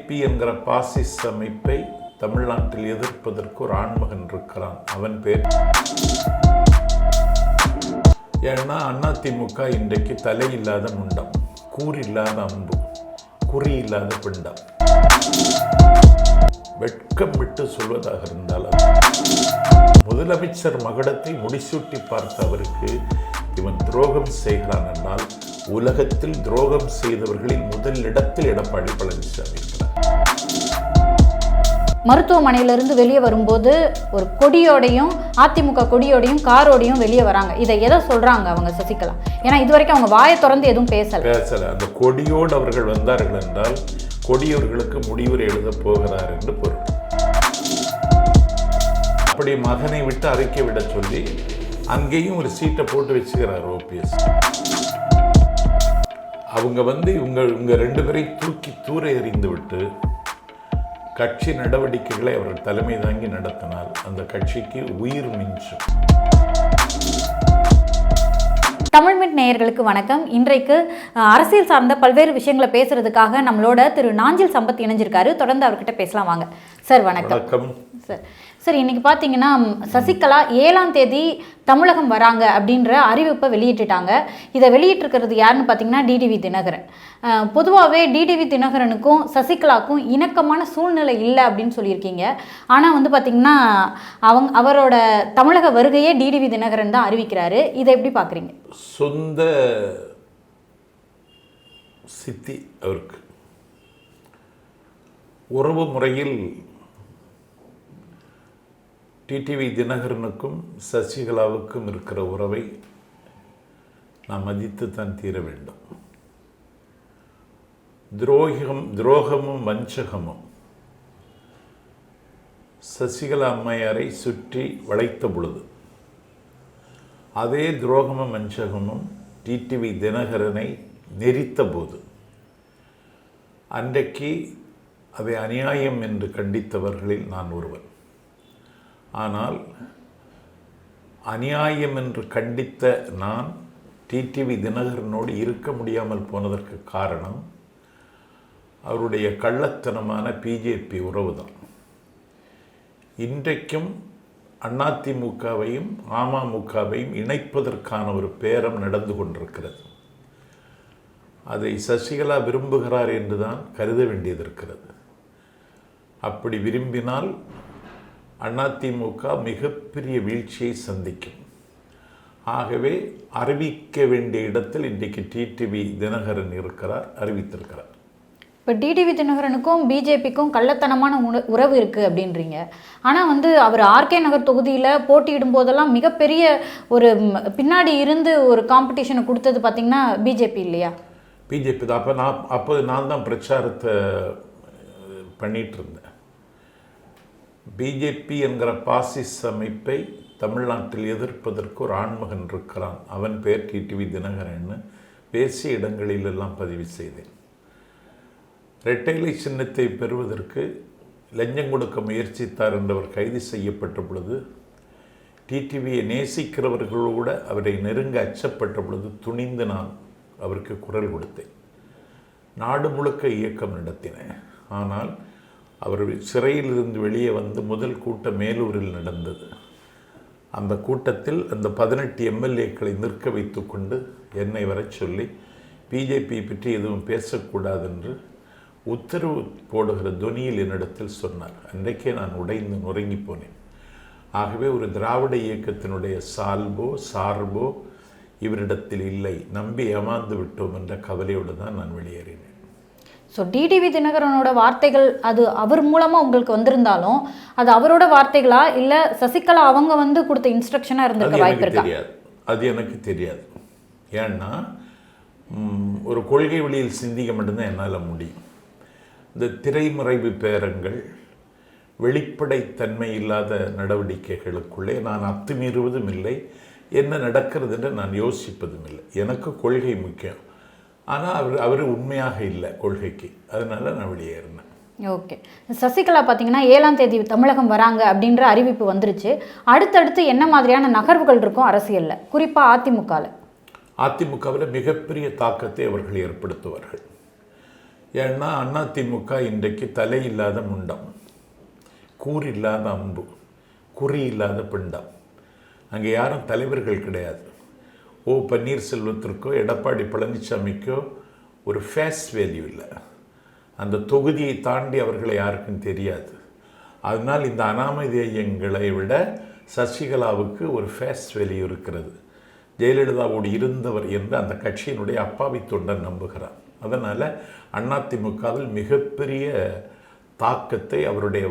BJP என்கிற பாசிச அமைப்பை தமிழ்நாட்டில் எதிர்ப்பதற்கு ஒரு ஆண்மகன் இருக்கிறான். அவன் பேர் ஏன்னா அதிமுக இன்றைக்கு தலை இல்லாத முண்டம், கூறில்லாத அம்பு, குறி இல்லாத பிண்டம். வெட்கம் விட்டு சொல்வதாக இருந்தால் முதலமைச்சர் மகுடத்தை முடிசூட்டி பார்த்த அவருக்கு இவன் துரோகம் செய்கிறான் என்றால் உலகத்தில் துரோகம் செய்தவர்களின் முதல் இடத்தில் எடப்பாடி பழனிசாமி இருக்கிறார். மருத்துவமனையிலிருந்து வெளியே வரும்போது ஒரு கொடியோடையும் அதிமுக கொடியோடையும் காரோடையும் வெளியே வராங்க. இதை எதை சொல்றாங்க அவங்க சசிகலா? ஏன்னா இதுவரைக்கும் அவங்க வாயை திறந்து எதுவும் பேசல. அந்த கொடியோடு அவர்கள் வந்தார்கள் என்றால் கொடியவர்களுக்கு முடிவுரை எழுத போகிறார் என்று பொருள். அப்படி மகனை விட்டு அறிக்கை விட சொல்லி அங்கேயும் ஒரு சீட்டை போட்டு வச்சுக்கிறார் ஓபிஎஸ். அவங்க இவங்க ரெண்டு பேரையும் தூக்கி தூர எறிந்து விட்டு கட்சி நடவடிக்கைகளை அவர்கள் தலைமை தாங்கி நடத்தினால் அந்த கட்சிக்கு உயிர் மிஞ்சும். தமிழ்மிட் நேயர்களுக்கு வணக்கம். இன்றைக்கு அரசியல் சார்ந்த பல்வேறு விஷயங்களை பேசுறதுக்காக நம்மளோட திரு நாஞ்சில் சம்பத் இணைஞ்சிருக்காரு. தொடர்ந்து அவர்கிட்ட பேசலாம் வாங்க. சார் வணக்கம். வணக்கம் சார், இன்னைக்கு பார்த்தீங்கன்னா சசிகலா 7ஆம் தேதி தமிழகம் வராங்க அப்படின்ற அறிவிப்பை வெளியிட்டுட்டாங்க. இதை வெளியிட்டிருக்கிறது யாருன்னு பார்த்தீங்கன்னா டிடிவி தினகரன். பொதுவாகவே டிடிவி தினகரனுக்கும் சசிகலாவுக்கும் இணக்கமான சூழ்நிலை இல்லை அப்படின்னு சொல்லியிருக்கீங்க. ஆனால் பார்த்தீங்கன்னா அவரோட தமிழக வருகையே டிடிவி தினகரன் தான் அறிவிக்கிறாரு. இதை எப்படி பார்க்குறீங்க? சொந்த சித்தி அவருக்கு உறவு முறையில் டிடிவி தினகரனுக்கும் சசிகலாவுக்கும் இருக்கிற உறவை நாம் மதித்து தான் தீர வேண்டும். துரோகமும் வஞ்சகமும் சசிகலா அம்மையாரை சுற்றி வளைத்த பொழுது அதே துரோகமும் வஞ்சகமும் டிடிவி தினகரனை நெரித்த போது அன்றைக்கு அதை அநியாயம் என்று கண்டித்தவர்களில் நான் ஒருவன். ஆனால் அநியாயம் என்று கண்டித்த நான் டிடிவி தினகரனோடு இருக்க முடியாமல் போனதற்கு காரணம் அவருடைய கள்ளத்தனமான பிஜேபி உறவு தான். இன்றைக்கும் அதிமுகவையும் அமமுகவையும் இணைப்பதற்கான ஒரு பேரம் நடந்து கொண்டிருக்கிறது. அதை சசிகலா விரும்புகிறார் என்று தான் கருத வேண்டியது இருக்கிறது. அப்படி விரும்பினால் அதிமுக மிகப்பெரிய வீழ்ச்சியை சந்திக்கும். ஆகவே அறிவிக்க வேண்டிய இடத்தில் இன்றைக்கு டிடிவி தினகரன் இருக்கிறார், அறிவித்திருக்கிறார். இப்போ டிடிவி தினகரனுக்கும் பிஜேபிக்கும் கள்ளத்தனமான உறவு இருக்குது அப்படின்றீங்க. ஆனால் அவர் ஆர்கே நகர் தொகுதியில் போட்டியிடும் போதெல்லாம் மிகப்பெரிய ஒரு பின்னாடி இருந்து ஒரு காம்படிஷனை கொடுத்தது பார்த்திங்கன்னா பிஜேபி இல்லையா? பிஜேபி தான். அப்போ நான் தான் பிரச்சாரத்தை பண்ணிகிட்டு இருந்தேன். பிஜேபி என்கிற பாசிச அமைப்பை தமிழ்நாட்டில் எதிர்ப்பதற்கு ஒரு ஆண்மகன் இருக்கிறான். அவன் பேர் டிடிவி தினகரன் பேசிய இடங்களிலெல்லாம் பதிவு செய்தேன். இரட்டைலை சின்னத்தை பெறுவதற்கு லஞ்சம் கொடுக்க முயற்சித்தார் என்றவர் கைது செய்யப்பட்ட பொழுது டிடிவியை நேசிக்கிறவர்களோடு அவரை நெருங்க அச்சப்பட்ட பொழுது துணிந்து நான் அவருக்கு குரல் கொடுத்தேன். நாடு முழுக்க இயக்கம் நடத்தினேன். ஆனால் அவர் சிறையிலிருந்து வெளியே வந்து முதல் கூட்டம் மேலூரில் நடந்தது. அந்த கூட்டத்தில் அந்த 18 எம்எல்ஏக்களை நிற்க வைத்து கொண்டு என்னை வர சொல்லி பிஜேபி பற்றி எதுவும் பேசக்கூடாது என்று உத்தரவு போடுகிற துணியில் என்னிடத்தில் சொன்னார். அன்றைக்கே நான் உடைந்து நொறுங்கி போனேன். ஆகவே ஒரு திராவிட இயக்கத்தினுடைய சார்போ இவரிடத்தில் இல்லை, நம்பி ஏமாந்து விட்டோம் என்ற கவலையோடு தான் நான் வெளியேறினேன். ஸோ டிடிவி தினகரனோட வார்த்தைகள் அது அவர் மூலமாக உங்களுக்கு வந்திருந்தாலும் அது அவரோட வார்த்தைகளா இல்லை சசிகலா அவங்க கொடுத்த இன்ஸ்ட்ரக்ஷனாக இருந்திருக்க வாய்ப்பு இருக்கா? தெரியாது. அது எனக்கு தெரியாது. ஏன்னா ஒரு கொள்கை வழியில் சிந்திக்க மட்டும்தான் என்னால் முடியும். இந்த திரைமறைவு பேரங்கள், வெளிப்படைத்தன்மை இல்லாத நடவடிக்கைகளுக்குள்ளே நான் அத்துமீறுவதும் இல்லை, என்ன நடக்கிறது என்று நான் யோசிப்பதும் இல்லை. எனக்கு கொள்கை முக்கியம். ஆனால் அவர் உண்மையாக இல்லை கொள்கைக்கு, அதனால நான் வெளியேறினேன். ஓகே. சசிகலா பார்த்தீங்கன்னா 7ஆம் தேதி தமிழகம் வராங்க அப்படின்ற அறிவிப்பு வந்துருச்சு. அடுத்தடுத்து என்ன மாதிரியான நகர்வுகள் இருக்கும் அரசியலில், குறிப்பாக அதிமுகவில் மிகப்பெரிய தாக்கத்தை அவர்கள் ஏற்படுத்துவார்கள். ஏன்னா அதிமுக இன்றைக்கு தலை இல்லாத முண்டம், கூர் இல்லாத அம்பு, குறி இல்லாத பிண்டம். அங்கே யாரும் தலைவர்கள் கிடையாது. ஓ பன்னீர்செல்வத்திற்கோ எடப்பாடி பழனிசாமிக்கோ ஒரு ஃபேஸ் வேல்யூ இல்லை. அந்த தொகுதியை தாண்டி அவர்களை யாருக்கும் தெரியாது. அதனால் இந்த அனாமதேயங்களை விட சசிகலாவுக்கு ஒரு ஃபேஸ் வேல்யூ இருக்கிறது. ஜெயலலிதாவோடு இருந்தவர் என்று அந்த கட்சியினுடைய அப்பாவி தொண்டன் நம்புகிறார். அதனால் அதிமுகவில் மிகப்பெரிய தாக்கத்தை அவருடைய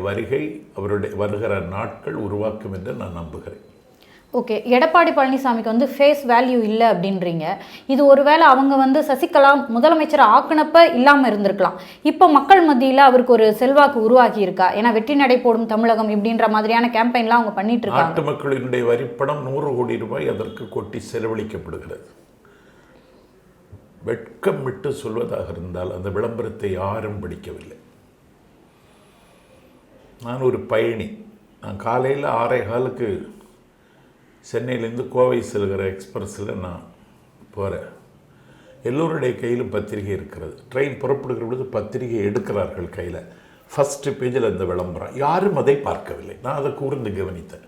வருகிற நாட்கள் உருவாக்கும் என்று நான் நம்புகிறேன். ஓகே, எடப்பாடி பழனிசாமிக்கு வந்து ஃபேஸ் வேல்யூ இல்லை அப்படின்றீங்க. இது ஒருவேளை அவங்க வந்து சசிகலா முதலமைச்சர் ஆக்குனப்ப இல்லாமல் இருந்திருக்கலாம். இப்போ மக்கள் மத்தியில் அவருக்கு ஒரு செல்வாக்கு உருவாக்கி இருக்கா? ஏன்னா வெற்றி நடை போடும் தமிழகம் இப்படின்ற மாதிரியான கேம்பெயின்லாம் அவங்க பண்ணிட்டு இருக்காங்க. நாட்டு மக்களினுடைய வரிப்பணம் 100 கோடி ரூபாய் அதற்கு கொட்டி செலவழிக்கப்படுகிறது. வெட்கம் விட்டு சொல்வதாக இருந்தால் அந்த விளம்பரத்தை யாரும் படிக்கவில்லை. நான் ஒரு பயணி. நான் காலையில் 6:15 சென்னையிலேருந்து கோவை செல்கிற எக்ஸ்பிரஸில் நான் போகிறேன். எல்லோருடைய கையிலும் பத்திரிகை இருக்கிறது. ட்ரெயின் புறப்படுகிற பொழுது பத்திரிகை எடுக்கிறார்கள் கையில். ஃபஸ்ட்டு பேஜில் அந்த விளம்பரம். யாரும் அதை பார்க்கவில்லை. நான் அதை கூர்ந்து கவனித்தேன்.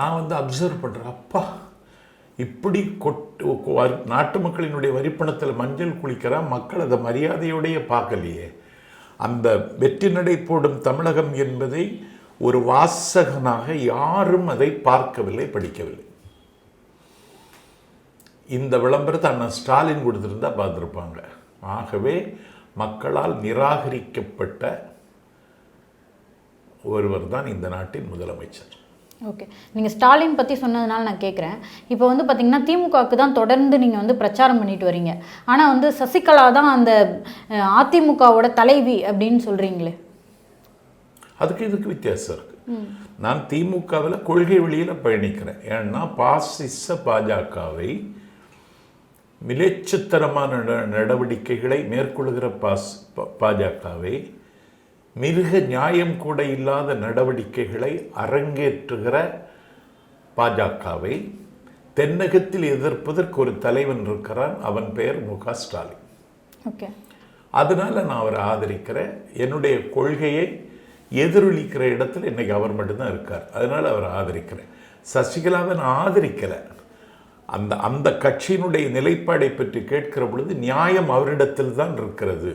நான் அப்சர்வ் பண்ணுறேன், அப்பா இப்படி நாட்டு மக்களினுடைய வரிப்பணத்தில் மஞ்சள் குளிக்கிறா, மக்கள் அதை மரியாதையோடைய பார்க்கலையே. அந்த வெற்றி நடை போடும் தமிழகம் என்பதை ஒரு வாசகனாக யாரும் அதை பார்க்கவில்லை, படிக்கவில்லை. இந்த விளம்பரத்தை அண்ணா ஸ்டாலின் கொடுத்துருந்தா பார்த்துருப்பாங்க. ஆகவே மக்களால் நிராகரிக்கப்பட்ட ஒருவர் தான் இந்த நாட்டின் முதலமைச்சர். ஓகே, நீங்கள் ஸ்டாலின் பற்றி சொன்னதுனால நான் கேட்குறேன். இப்போ பார்த்தீங்கன்னா திமுகவுக்கு தான் தொடர்ந்து நீங்கள் பிரச்சாரம் பண்ணிட்டு வரீங்க. ஆனால் சசிகலா தான் அந்த அதிமுகவோட தலைவி அப்படின்னு சொல்கிறீங்களே, அதுக்கு இதுக்கு வித்தியாசம் இருக்குது. நான் திமுகவில் கொள்கை வழியில் பயணிக்கிறேன். ஏன்னா பாசிச பாஜகவை மிலேச்சத்தனமான நடவடிக்கைகளை மேற்கொள்கிற பாஜகவை, மிருக நியாயம் கூட இல்லாத நடவடிக்கைகளை அரங்கேற்றுகிற பாஜகவை தென்னகத்தில் எதிர்ப்பதற்கு ஒரு தலைவன் இருக்கிறான். அவன் பெயர் மு.க. ஸ்டாலின். ஓகே, அதனால் நான் அவரை ஆதரிக்கிறேன். என்னுடைய கொள்கையை எதிரொலிக்கிற இடத்துல இன்றைக்கி அவர் மட்டும்தான் இருக்கார். அதனால் அவரை ஆதரிக்கிறேன். சசிகலாவை நான் ஆதரிக்கலை. அந்த கட்சியினுடைய நிலைப்பாடை பற்றி கேட்கிற பொழுது நியாயம் அவரிடத்தில் தான் இருக்கிறது.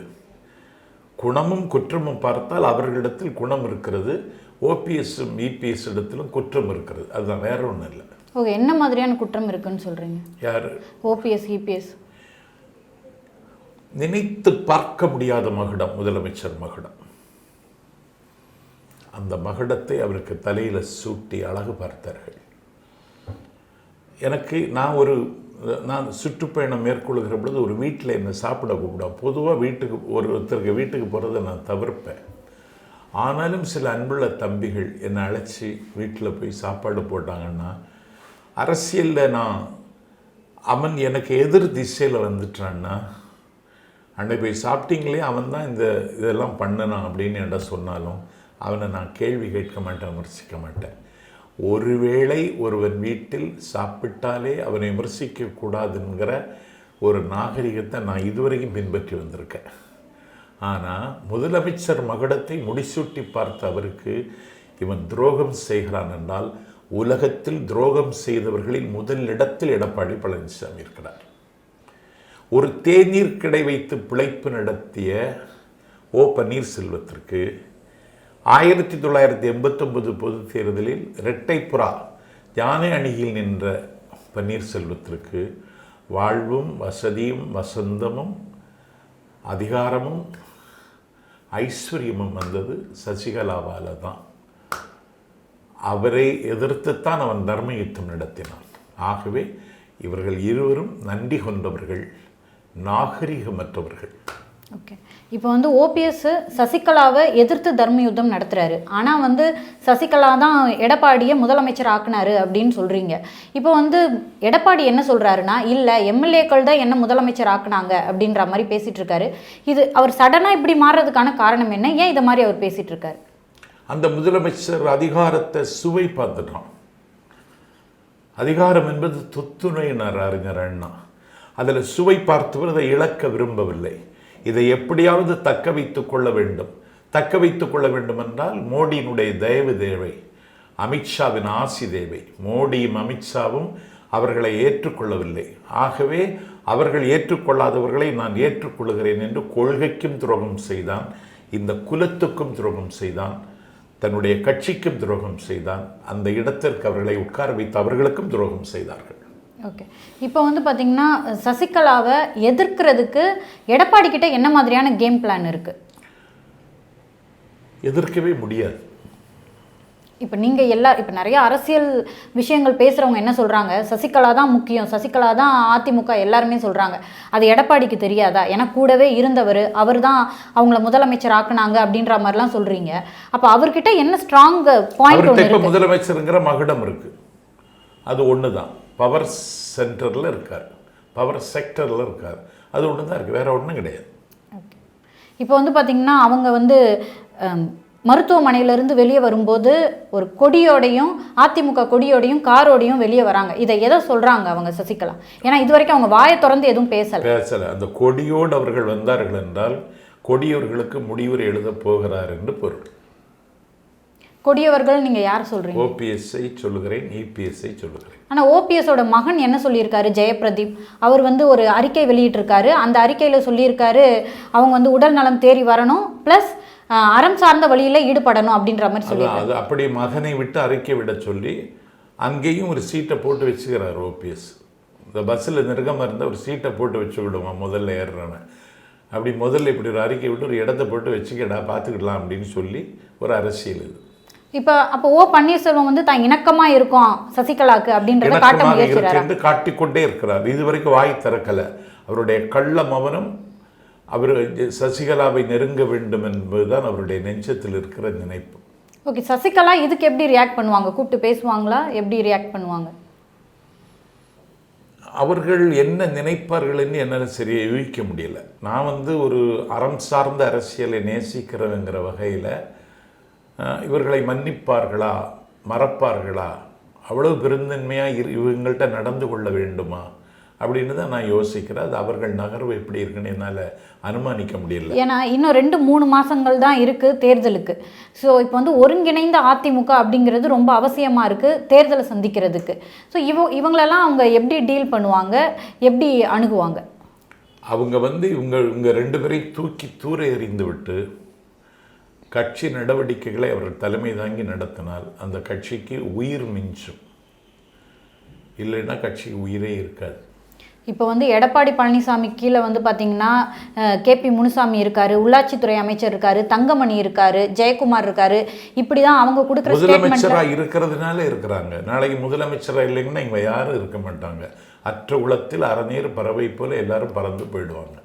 குணமும் குற்றமும் பார்த்தால் அவர்களிடத்தில் குணம் இருக்கிறது. ஓபிஎஸ்ஸும் இபிஎஸ் இடத்திலும் குற்றம் இருக்கிறது. அதுதான், வேற ஒன்றும் இல்லை. ஓகே, என்ன மாதிரியான குற்றம் இருக்குன்னு சொல்கிறீங்க? யார்? OPS EPS. நினைத்து பார்க்க முடியாத மகுடம் முதலமைச்சர் மகுடம். அந்த மகுடத்தை அவருக்கு தலையில் சூட்டி அழகு பார்த்தார்கள். நான் சுற்றுப்பயணம் மேற்கொள்கிற பொழுது ஒரு வீட்டில் என்னை சாப்பிட கூப்பிடுவேன். பொதுவாக ஒருத்தருக்கு வீட்டுக்கு போகிறத நான் தவிர்ப்பேன். ஆனாலும் சில அன்புள்ள தம்பிகள் என்னை அழைச்சி வீட்டில் போய் சாப்பாடு போட்டாங்கன்னா, அரசியலில் அவன் எனக்கு எதிர் திசையில் வந்துட்டான்னா, அன்னை போய் சாப்பிட்டீங்களே அவன் தான் இதெல்லாம் பண்ணனான் அப்படின்னு என்கிட்ட சொன்னாலும் அவனை நான் கேள்வி கேட்க மாட்டேன், விமர்சிக்க மாட்டேன். ஒருவேளை ஒருவன் வீட்டில் சாப்பிட்டாலே அவனை விமர்சிக்கக்கூடாதுங்கிற ஒரு நாகரிகத்தை நான் இதுவரைக்கும் பின்பற்றி வந்திருக்கேன். ஆனால் முதலமைச்சர் மகுடத்தை முடிசூட்டி பார்த்த அவருக்கு இவன் துரோகம் செய்கிறான் என்றால், உலகத்தில் துரோகம் செய்தவர்களில் முதலிடத்தில் எடப்பாடி பழனிசாமி இருக்கிறார். ஒரு தேநீர் கடை வைத்து பிழைப்பு நடத்திய ஓ பன்னீர்செல்வத்திற்கு 1989 பொதுத் தேர்தலில் இரட்டைப்புறா யானை அணியில் நின்ற பன்னீர்செல்வத்திற்கு வாழ்வும் வசதியும் வசந்தமும் அதிகாரமும் ஐஸ்வர்யமும் வந்தது சசிகலாவால் தான். அவரை எதிர்த்துத்தான் அவன் தர்ம யுத்தம் நடத்தினான். ஆகவே இவர்கள் இருவரும் நன்றி கொண்டவர்கள், நாகரிகமற்றவர்கள். ஓகே, இப்போ ஓபிஎஸ் சசிகலாவை எதிர்த்து தர்ம யுத்தம் நடத்துகிறாரு. ஆனால் சசிகலா தான் எடப்பாடியை முதலமைச்சர் ஆக்குனாரு அப்படின்னு சொல்கிறீங்க. இப்போ எடப்பாடி என்ன சொல்கிறாருன்னா, இல்லை எம்எல்ஏக்கள் தான் என்ன முதலமைச்சர் ஆக்குனாங்க அப்படின்ற மாதிரி பேசிகிட்டு இருக்காரு. இது அவர் சடனாக இப்படி மாறுறதுக்கான காரணம் என்ன? ஏன் இதை மாதிரி அவர் பேசிகிட்டு இருக்காரு? அந்த முதலமைச்சர் அதிகாரத்தை சுவை பார்த்துட்டான். அதிகாரம் என்பது துத்துணையினர் அறிஞர் அண்ணா. அதில் சுவை பார்த்தவர் அதை இழக்க விரும்பவில்லை. இதை எப்படியாவது தக்க வைத்துக் கொள்ள வேண்டும். தக்க வைத்துக் கொள்ள வேண்டும் என்றால் மோடியினுடைய தயவு தேவை, அமித்ஷாவின் ஆசி தேவை. மோடியும் அமித்ஷாவும் அவர்களை ஏற்றுக்கொள்ளவில்லை. ஆகவே அவர்கள் ஏற்றுக்கொள்ளாதவர்களை நான் ஏற்றுக்கொள்கிறேன் என்று கொள்கைக்கும் துரோகம் செய்தான், இந்த குலத்துக்கும் துரோகம் செய்தான், தன்னுடைய கட்சிக்கும் துரோகம் செய்தான். அந்த இடத்திற்கு அவர்களை உட்கார வைத்து அவர்களுக்கும் துரோகம் செய்தார்கள். ஓகே, இப்போ வந்து பார்த்தீங்கன்னா சசிகலாவை எதிர்க்கிறதுக்கு எடப்பாடி கிட்ட என்ன மாதிரியான கேம் பிளான் இருக்கு? எதிர்க்கவே முடியாது. இப்போ நீங்கள் இப்போ நிறைய அரசியல் விஷயங்கள் பேசுகிறவங்க என்ன சொல்கிறாங்க, சசிகலா தான் முக்கியம், சசிகலா தான் அதிமுக எல்லாருமே சொல்கிறாங்க. அது எடப்பாடிக்கு தெரியாதா? ஏன்னா கூடவே இருந்தவர், அவர் தான் அவங்கள முதலமைச்சர் ஆக்குனாங்க அப்படின்ற மாதிரிலாம் சொல்கிறீங்க. அப்போ அவர்கிட்ட என்ன ஸ்ட்ராங் பாயிண்ட்? இப்போ முதலமைச்சருங்கிற மகுடம் இருக்குது, அது ஒன்று தான். பவர் சென்டரில் இருக்கார், பவர் செக்டரில் இருக்கார், அது ஒன்று தான் இருக்குது, வேறு ஒன்றும் கிடையாது. ஓகே, இப்போ வந்து பார்த்திங்கன்னா அவங்க வந்து மருத்துவமனையிலிருந்து வெளியே வரும்போது ஒரு கொடியோடையும் அதிமுக கொடியோடையும் காரோடையும் வெளியே வராங்க. இதை எதை சொல்கிறாங்க அவங்க சசிகலா? ஏன்னா இது வரைக்கும் அவங்க வாயை திறந்து எதுவும் பேசலை. அந்த கொடியோடு அவர்கள் வந்தார்கள் என்றால் கொடியவர்களுக்கு முடிவுரை எழுத போகிறார் என்று பொருள். கொடியவர்கள் நீங்கள் யார் சொல்கிறீங்க? ஓபிஎஸ்ஐ சொல்லுகிறேன், இபிஎஸ்ஐ சொல்லுகிறேன். ஆனால் ஓபிஎஸோட மகன் என்ன சொல்லியிருக்காரு, ஜெயபிரதீப், அவர் வந்து ஒரு அறிக்கை வெளியிட்டிருக்காரு. அந்த அறிக்கையில் சொல்லியிருக்காரு அவங்க வந்து உடல் நலம் தேறி வரணும், ப்ளஸ் அறம் சார்ந்த வழியில் ஈடுபடணும் அப்படின்ற மாதிரி சொல்லி. அது அப்படி மகனை விட்டு அறிக்கை விட சொல்லி அங்கேயும் ஒரு சீட்டை போட்டு வச்சுக்கிறார் ஓபிஎஸ். இந்த பஸ்ஸில் நெருக்கமாக இருந்தால் ஒரு சீட்டை போட்டு வச்சு விடுவான் முதல்ல ஏறுறவன். அப்படி முதல்ல இப்படி ஒரு அறிக்கை விட்டு ஒரு இடத்த போட்டு வச்சுக்கடா பார்த்துக்கிடலாம் அப்படின்னு சொல்லி ஒரு அரசியல் இது. இப்போ அப்போ ஓ பன்னீர்செல்வம் வந்து தான் இணக்கமாக இருக்கும் சசிகலாக்கு அப்படின்றத காட்ட முயற்சி காட்டிக்கொண்டே இருக்கிறார். இது வரைக்கும் வாய் திறக்கலை. அவருடைய கள்ள மௌனம் அவர் சசிகலாவை நெருங்க வேண்டும் என்பதுதான் அவருடைய நெஞ்சத்தில் இருக்கிற நினைப்பு. ஓகே, சசிகலா இதுக்கு எப்படி ரியாக்ட் பண்ணுவாங்க? கூப்பிட்டு பேசுவாங்களா? எப்படி ரியாக்ட் பண்ணுவாங்க? அவர்கள் என்ன நினைப்பார்கள் என்று என்னால் சரியாக யூகிக்க முடியல. நான் வந்து ஒரு அறம் சார்ந்த அரசியலை நேசிக்கிறவங்கிற வகையில் இவர்களை மன்னிப்பார்களா, மறப்பார்களா, அவ்வளவு பெருந்தன்மையாக இவங்கள்ட்ட நடந்து கொள்ள வேண்டுமா அப்படின்னு தான் நான் யோசிக்கிறேன். அது அவர்கள் நகர்வு எப்படி இருக்குன்னு என்னால் அனுமானிக்க முடியல. ஏன்னா இன்னும் 2-3 மாதங்கள் தான் இருக்குது தேர்தலுக்கு. ஸோ இப்போ வந்து ஒருங்கிணைந்த அதிமுக அப்படிங்கிறது ரொம்ப அவசியமாக இருக்குது தேர்தலை சந்திக்கிறதுக்கு. ஸோ இவங்களெல்லாம் அவங்க எப்படி டீல் பண்ணுவாங்க, எப்படி அணுகுவாங்க? அவங்க வந்து இவங்க 2 பேரையும் தூக்கி தூர எறிந்து விட்டு கட்சி நடவடிக்கைகளை அவர்கள் தலைமை தாங்கி நடத்தினால் அந்த கட்சிக்கு உயிர் மிஞ்சும், இல்லைன்னா கட்சிக்கு உயிரே இருக்காது. இப்போ வந்து எடப்பாடி பழனிசாமி கீழே வந்து பார்த்தீங்கன்னா கேபி முனுசாமி இருக்காரு, உள்ளாட்சித்துறை அமைச்சர் இருக்காரு, தங்கமணி இருக்காரு, ஜெயக்குமார் இருக்காரு. இப்படி தான் அவங்க கொடுக்குற முதலமைச்சராக இருக்கிறதுனால இருக்கிறாங்க. நாளைக்கு முதலமைச்சராக இல்லைங்கன்னா இவங்க யாரும் இருக்க மாட்டாங்க. அற்ற உலகத்தில் அறநீர் பறவை போல எல்லாரும் பறந்து போயிடுவாங்க.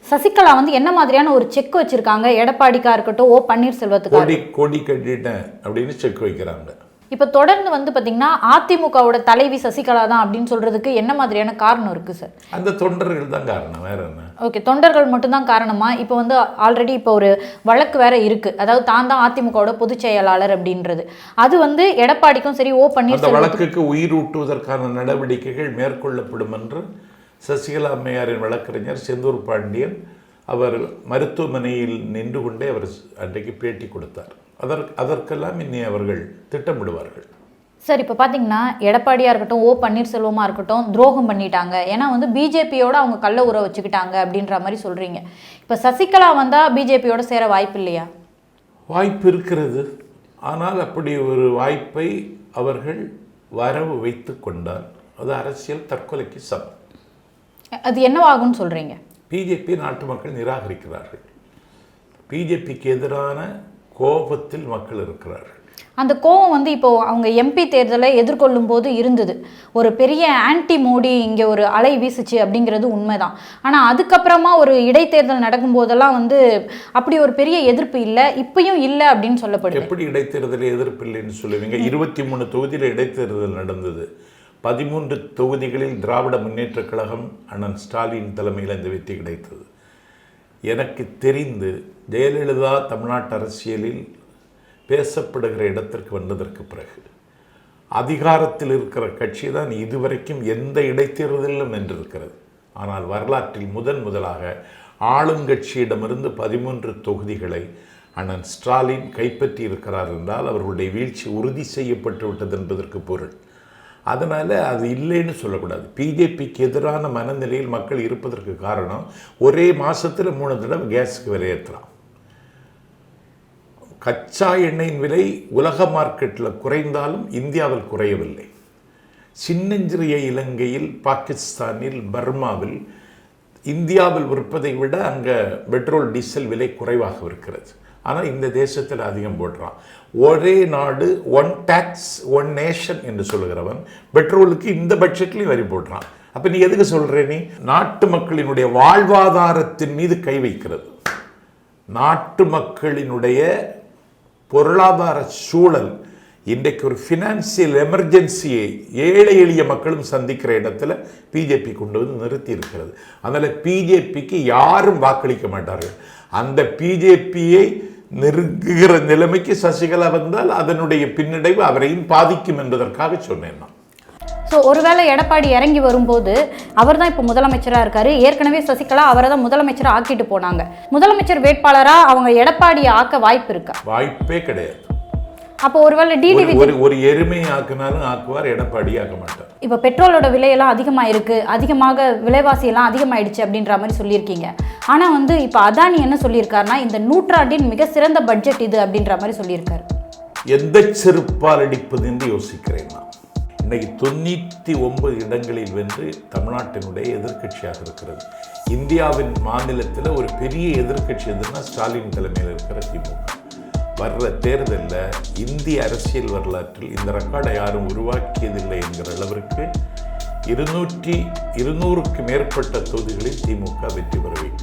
சசிகலா வந்து என்ன மாதிரியான ஒரு செக் வச்சிருக்காங்க எடப்பாடிக்கா இருக்கட்டும், ஓ பன்னீர்செல்வத்துக்கு? கொடி கட்டிட்டேன் அப்படின்னு செக் வைக்கிறாங்க. இப்போ தொடர்ந்து வந்து பார்த்தீங்கன்னா அதிமுகவோட தலைவி சசிகலா தான் அப்படின்னு சொல்றதுக்கு என்ன மாதிரியான காரணம் இருக்கு சார்? அந்த தொண்டர்கள் தான் காரணம், வேற என்ன? ஓகே, தொண்டர்கள் மட்டும்தான் காரணமா? இப்போ வந்து ஆல்ரெடி இப்போ ஒரு வழக்கு வேற இருக்கு, அதாவது தான் அதிமுகவோட பொதுச் செயலாளர் அப்படின்றது. அது வந்து எடப்பாடிக்கும் சரி ஓ பன்னீர்செல்வம் வழக்குக்கு உயிரூட்டுவதற்கான நடவடிக்கைகள் மேற்கொள்ளப்படும் என்று சசிகலா அம்மையாரின் வழக்கறிஞர் செந்தூர் பாண்டியன் அவர் மருத்துவமனையில் நின்று கொண்டே அவர் அன்றைக்கு பேட்டி கொடுத்தார். அதற்கெல்லாம் இன்னி அவர்கள் திட்டமிடுவார்கள். சார், இப்போ பார்த்தீங்கன்னா எடப்பாடியாக இருக்கட்டும், ஓ பன்னீர்செல்வமாக இருக்கட்டும், துரோகம் பண்ணிட்டாங்க. ஏன்னா வந்து பிஜேபியோட அவங்க கள்ள உறவு வச்சுக்கிட்டாங்க அப்படின்ற மாதிரி சொல்கிறீங்க. இப்போ சசிகலா வந்தால் பிஜேபியோட சேர வாய்ப்பு இல்லையா? வாய்ப்பு இருக்கிறது. ஆனால் அப்படி ஒரு வாய்ப்பை அவர்கள் வரவு வைத்து கொண்டால் அது அரசியல் தற்கொலைக்கு சமம். அது என்னவாகும்னு சொல்கிறீங்க? பிஜேபி நாட்டு மக்கள் நிராகரிக்கிறார்கள். பிஜேபிக்கு எதிரான கோபத்தில் மக்கள் இருக்கிறார்கள். அந்த கோபம் வந்து இப்போ அவங்க எம்பி தேர்தலை எதிர்கொள்ளும் போது இருந்தது. ஒரு பெரிய ஆன்டி மோடி இங்கே ஒரு அலை வீசுச்சு அப்படிங்கிறது உண்மைதான். ஆனால் அதுக்கப்புறமா ஒரு இடைத்தேர்தல் நடக்கும்போதெல்லாம் வந்து அப்படி ஒரு பெரிய எதிர்ப்பு இல்லை, இப்பயும் இல்லை அப்படின்னு சொல்லப்படுது. எப்படி இடைத்தேர்தல் எதிர்ப்பு இல்லைன்னு சொல்லுவீங்க? 23 தொகுதியில் இடைத்தேர்தல் நடந்தது. 13 தொகுதிகளில் திராவிட முன்னேற்றக் கழகம் அண்ணன் ஸ்டாலின் தலைமையில் இந்த வெற்றி கிடைத்தது. எனக்கு தெரிந்து ஜெயலலிதா தமிழ்நாட்டு அரசியலில் பேசப்படுகிற இடத்திற்கு வந்ததற்கு பிறகு அதிகாரத்தில் இருக்கிற கட்சி தான் இதுவரைக்கும் எந்த இடைத்தேர்தலிலும் வென்றிருக்கிறது. ஆனால் வரலாற்றில் முதலாக ஆளுங்கட்சியிடமிருந்து 13 தொகுதிகளை அண்ணன் ஸ்டாலின் கைப்பற்றி இருக்கிறார் என்றால் அவர்களுடைய வீழ்ச்சி உறுதி செய்யப்பட்டு விட்டது என்பதற்கு பொருள். அதனால் அது இல்லைன்னு சொல்லக்கூடாது. பிஜேபிக்கு எதிரான மனநிலையில் மக்கள் இருப்பதற்கு காரணம் ஒரே மாதத்தில் 3 தடவை கேஸுக்கு விலை ஏற்றுறான். கச்சா எண்ணெயின் விலை உலக மார்க்கெட்டில் குறைந்தாலும் இந்தியாவில் குறையவில்லை. சின்னஞ்சிறிய இலங்கையில், பாகிஸ்தானில், பர்மாவில் இந்தியாவில் விற்பதை விட அங்கே பெட்ரோல் டீசல் விலை குறைவாக இருக்கிறது. ஆனால் இந்த தேசத்தில் அதிகம் போடுறான். ஒரே நாடு, ஒன் டேக்ஸ் ஒன் நேஷன் என்று சொல்லுகிறவன் பெட்ரோலுக்கு இந்த பட்ஜெட்லையும் வரி போடுறான். அப்போ நீ எதுக்கு சொல்கிற? நீ நாட்டு மக்களினுடைய வாழ்வாதாரத்தின் மீது கை வைக்கிறது. நாட்டு மக்களினுடைய பொருளாதார சூழல் இன்றைக்கு ஒரு ஃபினான்சியல் எமர்ஜென்சியை ஏழை எளிய மக்களும் சந்திக்கிற இடத்துல பிஜேபி கொண்டு வந்து நிறுத்தி இருக்கிறது. அதனால் பிஜேபிக்கு யாரும் வாக்களிக்க மாட்டார்கள். அந்த பிஜேபியை நெருங்குகிற நிலைமைக்கு சசிகலா வந்தால் அதனுடைய பின்னடைவு அவரையும் பாதிக்கும் என்பதற்காக சொன்னேன் நான். ஸோ ஒருவேளை எடப்பாடி இறங்கி வரும்போது அவர் தான் இப்போ முதலமைச்சராக இருக்காரு. ஏற்கனவே சசிகலா அவரை தான் முதலமைச்சராக ஆக்கிட்டு போனாங்க. முதலமைச்சர் வேட்பாளராக அவங்க எடப்பாடியை ஆக்க வாய்ப்பு இருக்கா? வாய்ப்பே கிடையாது. அப்போ ஒருவேளை டிடிவி ஒரு எருமையை ஆக்குனாலும் ஆக்குவார், எடப்பாடி ஆக்க மாட்டார். இப்போ பெட்ரோலோட விலையெல்லாம் அதிகமாக இருக்கு, அதிகமாக விலைவாசியெல்லாம் அதிகமாயிடுச்சு அப்படின்ற மாதிரி சொல்லியிருக்கீங்க. ஆனால் வந்து இப்போ அதானி என்ன சொல்லியிருக்காருன்னா, இந்த நூற்றாண்டின் மிக சிறந்த பட்ஜெட் இது அப்படின்ற மாதிரி சொல்லியிருக்காரு. எந்த செருப்பால் அடிப்பது என்று யோசிக்கிறேன் நான். இன்னைக்கு 99 இடங்களில் வென்று தமிழ்நாட்டினுடைய எதிர்க்கட்சியாக இருக்கிறது. இந்தியாவின் மாநிலத்தில் ஒரு பெரிய எதிர்க்கட்சி எதுன்னா ஸ்டாலின் தலைமையில் இருக்கிற திமுக. வர்ற தேர்தலில் இந்திய அரசியல் வரலாற்றில் இந்த ரெக்கார்டை யாரும் உருவாக்கியதில்லை என்கிற அளவிற்கு 200க்கு மேற்பட்ட தொகுதிகளில் திமுக வெற்றி பெற வைக்கும்.